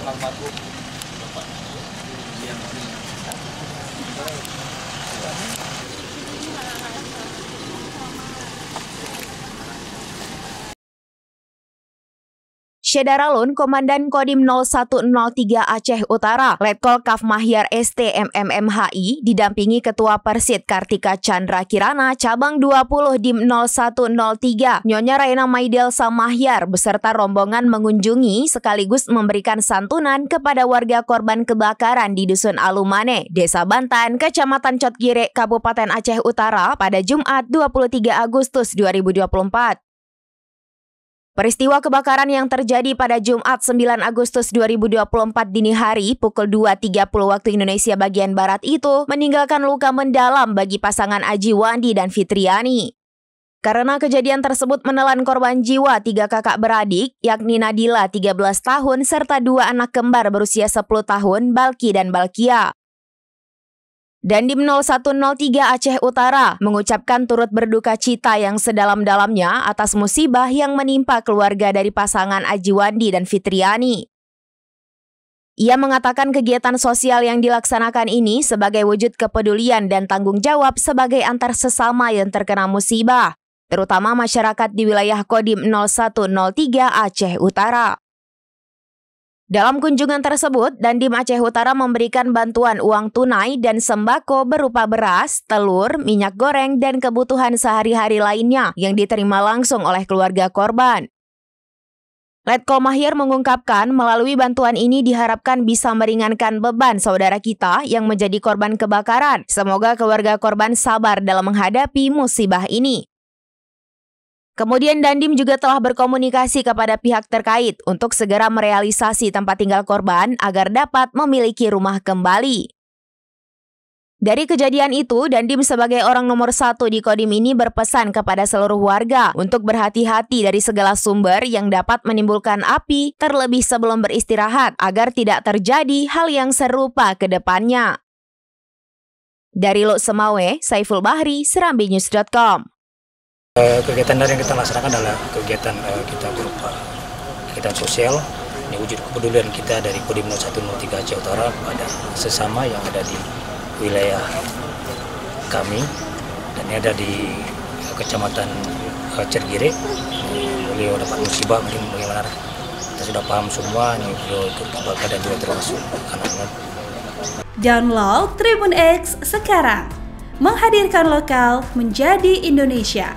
almarhum Bapak yang Syedaralun, Komandan Kodim 0103 Aceh Utara, Letkol Kaf Mahyar STMMMHI, didampingi Ketua Persid Kartika Chandra Kirana, Cabang 20 Dim 0103, Nyonya Raina Maidelsa Mahyar, beserta rombongan mengunjungi sekaligus memberikan santunan kepada warga korban kebakaran di Dusun Alumane, Desa Bantan, Kecamatan Cotgire, Kabupaten Aceh Utara pada Jumat 23 Agustus 2024. Peristiwa kebakaran yang terjadi pada Jumat 9 Agustus 2024 dini hari pukul 2.30 waktu Indonesia bagian Barat itu meninggalkan luka mendalam bagi pasangan Aji Wandi dan Fitriani. Karena kejadian tersebut menelan korban jiwa 3 kakak beradik, yakni Nadila 13 tahun serta 2 anak kembar berusia 10 tahun, Balki dan Balkia. Dandim 0103 Aceh Utara mengucapkan turut berduka cita yang sedalam-dalamnya atas musibah yang menimpa keluarga dari pasangan Aji Wandi dan Fitriani. Ia mengatakan kegiatan sosial yang dilaksanakan ini sebagai wujud kepedulian dan tanggung jawab sebagai antar sesama yang terkena musibah, terutama masyarakat di wilayah Kodim 0103 Aceh Utara. Dalam kunjungan tersebut, Dandim Aceh Utara memberikan bantuan uang tunai dan sembako berupa beras, telur, minyak goreng, dan kebutuhan sehari-hari lainnya yang diterima langsung oleh keluarga korban. Letkol Mahyar mengungkapkan melalui bantuan ini diharapkan bisa meringankan beban saudara kita yang menjadi korban kebakaran. Semoga keluarga korban sabar dalam menghadapi musibah ini. Kemudian Dandim juga telah berkomunikasi kepada pihak terkait untuk segera merealisasi tempat tinggal korban agar dapat memiliki rumah kembali. Dari kejadian itu, Dandim sebagai orang nomor 1 di Kodim ini berpesan kepada seluruh warga untuk berhati-hati dari segala sumber yang dapat menimbulkan api terlebih sebelum beristirahat agar tidak terjadi hal yang serupa ke depannya. Dari Lok Semawe, Saiful Bahri, serambinews.com. Kegiatan yang kita laksanakan adalah kegiatan kita berupa kegiatan sosial, ini wujud kepedulian kita dari Kodim 0103 Aceh Utara pada sesama yang ada di wilayah kami dan yang ada di Kecamatan Cotgire. Beliau dapat musibah, mungkin bagaimana kita sudah paham semua, ini beliau ikut kebakaran dan juga termasuk anak-anak. Download Tribun X sekarang, menghadirkan lokal menjadi Indonesia.